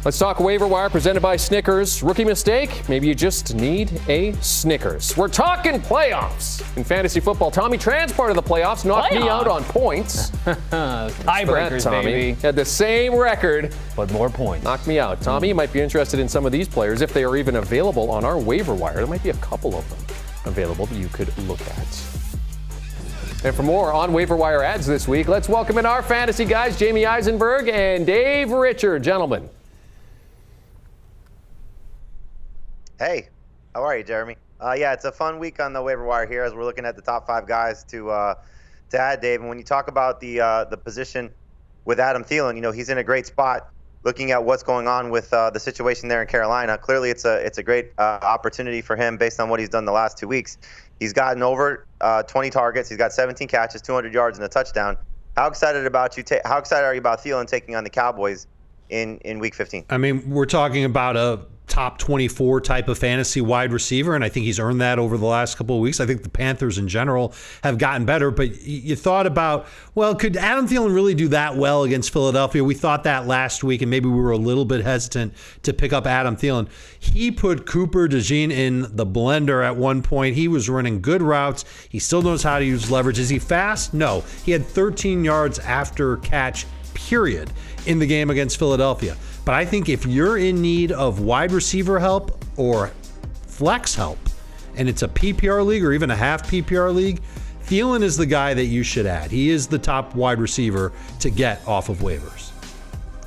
Let's talk waiver wire presented by Snickers. Rookie mistake? Maybe you just need a Snickers. We're talking playoffs. In fantasy football, Tommy transported the playoffs, knocked me out on points. Tiebreakers, Tommy baby. had the same record, but more points. Knocked me out. Tommy, you might be interested in some of these players if they are even available on our waiver wire. There might be a couple of them available that you could look at. And for more on waiver wire ads this week, let's welcome in our fantasy guys, Jamie Eisenberg and Dave Richard. Gentlemen. Hey, how are you, Jeremy? Yeah, it's a fun week on the waiver wire here as we're looking at the top 5 guys to add, Dave. And when you talk about the position with Adam Thielen, he's in a great spot. Looking at what's going on with the situation there in Carolina, clearly it's a great opportunity for him based on what he's done the last 2 weeks. He's gotten over 20 targets. He's got 17 catches, 200 yards, and a touchdown. How excited are you about Thielen taking on the Cowboys in Week 15? I mean, we're talking about a top 24 type of fantasy wide receiver, and I think he's earned that over the last couple of weeks. I think the Panthers in general have gotten better, but you thought about, well, could Adam Thielen really do that well against Philadelphia? We thought that last week, and maybe we were a little bit hesitant to pick up Adam Thielen. He put Cooper DeJean in the blender at one point. He was running good routes. He still knows how to use leverage. Is he fast? No. He had 13 yards after catch, period, in the game against Philadelphia. But I think if you're in need of wide receiver help or flex help, and it's a PPR league or even a half PPR league, Thielen is the guy that you should add. He is the top wide receiver to get off of waivers.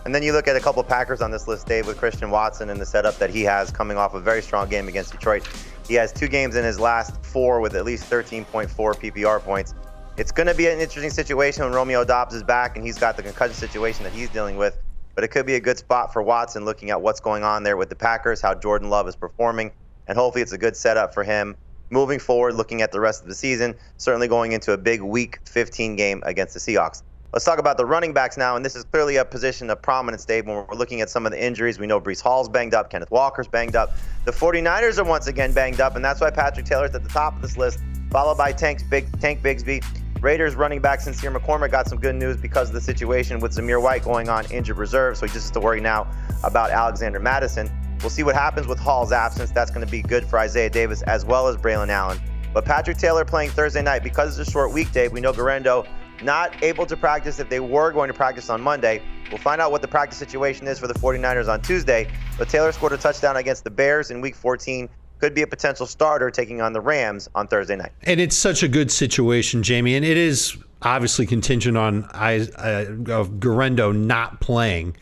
And then you look at a couple of Packers on this list, Dave, with Christian Watson and the setup that he has coming off a very strong game against Detroit. He has 2 games in his last 4 with at least 13.4 PPR points. It's going to be an interesting situation when Romeo Doubs is back and he's got the concussion situation that he's dealing with. But it could be a good spot for Watson looking at what's going on there with the Packers, how Jordan Love is performing, and hopefully it's a good setup for him moving forward, looking at the rest of the season, certainly going into a big Week 15 game against the Seahawks. Let's talk about the running backs now, and this is clearly a position of prominence, Dave, when we're looking at some of the injuries. We know Breece Hall's banged up, Kenneth Walker's banged up. The 49ers are once again banged up, and that's why Patrick Taylor's at the top of this list, followed by Tank Bigsby. Raiders running back Sincere McCormick got some good news because of the situation with Zamir White going on injured reserve, so he just has to worry now about Alexander Mattison. We'll see what happens with Hall's absence. That's going to be good for Isaiah Davis as well as Braylon Allen. But Patrick Taylor playing Thursday night, because it's a short week, Dave, we know Garendo not able to practice if they were going to practice on Monday. We'll find out what the practice situation is for the 49ers on Tuesday. But Taylor scored a touchdown against the Bears in Week 14. Could be a potential starter taking on the Rams on Thursday night. And it's such a good situation, Jamie, and it is obviously contingent on Garendo not playing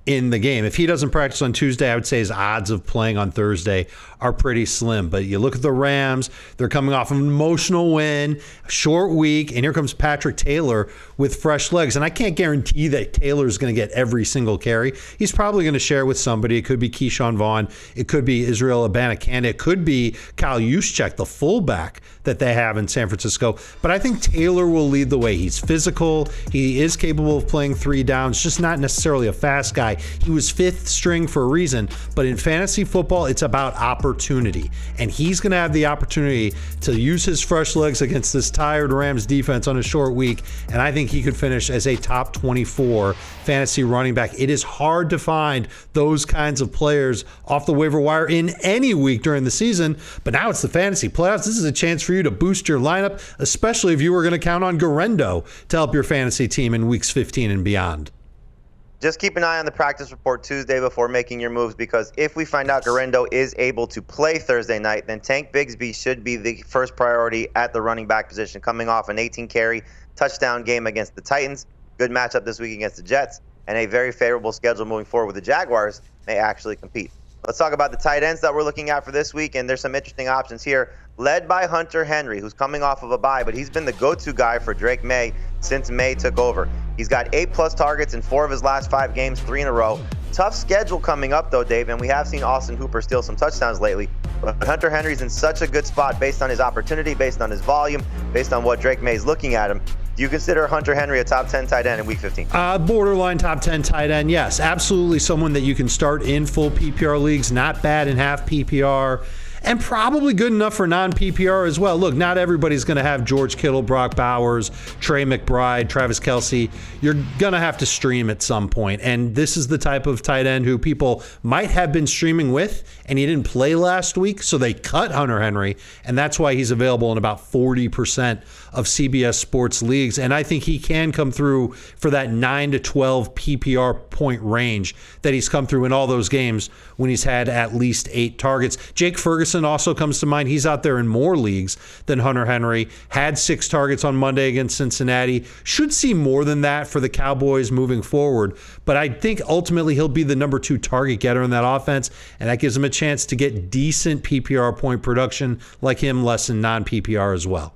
in the game. If he doesn't practice on Tuesday, I would say his odds of playing on Thursday are pretty slim. But you look at the Rams, they're coming off an emotional win, a short week, and here comes Patrick Taylor with fresh legs. And I can't guarantee that Taylor's going to get every single carry. He's probably going to share with somebody. It could be Keyshawn Vaughn. It could be Israel Abanikanda. It could be Kyle Juszczyk, the fullback that they have in San Francisco. But I think Taylor will lead the way. He's physical. He is capable of playing 3 downs, just not necessarily a fast guy. He was 5th string for a reason, but in fantasy football, it's about opportunity. And he's going to have the opportunity to use his fresh legs against this tired Rams defense on a short week. And I think he could finish as a top 24 fantasy running back. It is hard to find those kinds of players off the waiver wire in any week during the season. But now it's the fantasy playoffs. This is a chance for you to boost your lineup, especially if you were going to count on Garendo to help your fantasy team in weeks 15 and beyond. Just keep an eye on the practice report Tuesday before making your moves, because if we find out Garendo is able to play Thursday night, then Tank Bigsby should be the first priority at the running back position, coming off an 18-carry touchdown game against the Titans. Good matchup this week against the Jets, and a very favorable schedule moving forward with the Jaguars may actually compete. Let's talk about the tight ends that we're looking at for this week, and there's some interesting options here, led by Hunter Henry, who's coming off of a bye, but he's been the go-to guy for Drake May since May took over. He's got 8+ targets in 4 of his last 5 games, 3 in a row. Tough schedule coming up, though, Dave, and we have seen Austin Hooper steal some touchdowns lately. But Hunter Henry's in such a good spot based on his opportunity, based on his volume, based on what Drake May's looking at him. Do you consider Hunter Henry a top 10 tight end in Week 15? Borderline top 10 tight end, yes. Absolutely someone that you can start in full PPR leagues, not bad in half PPR. and probably good enough for non-PPR as well. Look, not everybody's going to have George Kittle, Brock Bowers, Trey McBride, Travis Kelce. You're going to have to stream at some point, and this is the type of tight end who people might have been streaming with, and he didn't play last week, so they cut Hunter Henry, and that's why he's available in about 40% of CBS Sports leagues, and I think he can come through for that 9 to 12 PPR point range that he's come through in all those games when he's had at least 8 targets. Jake Ferguson also comes to mind. He's out there in more leagues than Hunter Henry. Had 6 targets on Monday against Cincinnati. Should see more than that for the Cowboys moving forward, but I think ultimately he'll be the number 2 target getter in that offense, and that gives him a chance to get decent PPR point production like him, less than non-PPR as well.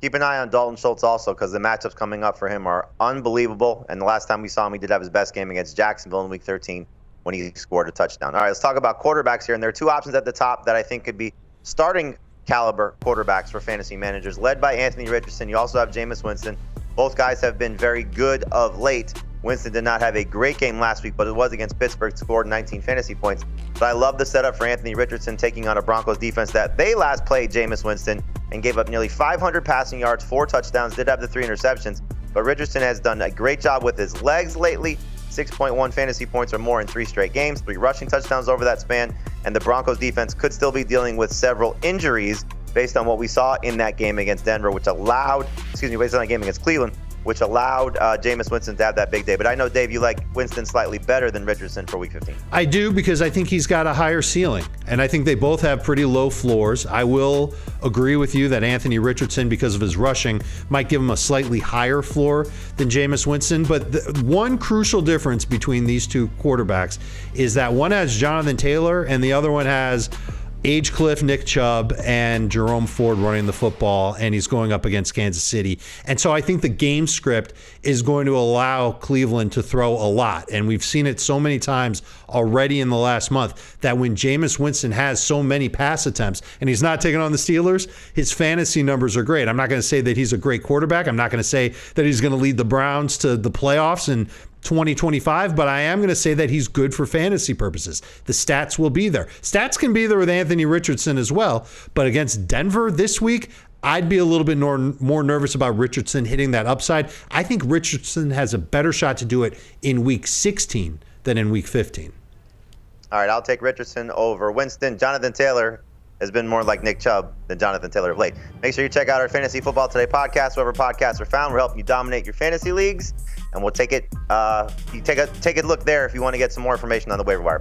Keep an eye on Dalton Schultz also, because the matchups coming up for him are unbelievable. And the last time we saw him, he did have his best game against Jacksonville in Week 13 when he scored a touchdown. All right, let's talk about quarterbacks here. And there are 2 options at the top that I think could be starting caliber quarterbacks for fantasy managers, led by Anthony Richardson. You also have Jameis Winston. Both guys have been very good of late. Winston did not have a great game last week, but it was against Pittsburgh, scored 19 fantasy points. But I love the setup for Anthony Richardson taking on a Broncos defense that they last played Jameis Winston and gave up nearly 500 passing yards, 4 touchdowns, did have the 3 interceptions. But Richardson has done a great job with his legs lately. 6.1 fantasy points or more in 3 straight games, 3 rushing touchdowns over that span. And the Broncos defense could still be dealing with several injuries based on what we saw in that game against Denver, based on that game against Cleveland, which allowed Jameis Winston to have that big day. But I know, Dave, you like Winston slightly better than Richardson for Week 15. I do, because I think he's got a higher ceiling, and I think they both have pretty low floors. I will agree with you that Anthony Richardson, because of his rushing, might give him a slightly higher floor than Jameis Winston. But the one crucial difference between these 2 quarterbacks is that one has Jonathan Taylor and the other one has Cliff, Nick Chubb, and Jerome Ford running the football, and he's going up against Kansas City. And so I think the game script is going to allow Cleveland to throw a lot. And we've seen it so many times already in the last month that when Jameis Winston has so many pass attempts and he's not taking on the Steelers, his fantasy numbers are great. I'm not going to say that he's a great quarterback. I'm not going to say that he's going to lead the Browns to the playoffs and 2025, but I am going to say that he's good for fantasy purposes. The stats will be there. Stats can be there with Anthony Richardson as well, but against Denver this week, I'd be a little bit more nervous about Richardson hitting that upside. I think Richardson has a better shot to do it in Week 16 than in Week 15. All right, I'll take Richardson over Winston. Jonathan Taylor has been more like Nick Chubb than Jonathan Taylor of late. Make sure you check out our Fantasy Football Today podcast, wherever podcasts are found. We're helping you dominate your fantasy leagues, and we'll take it. You take a look there if you want to get some more information on the waiver wire.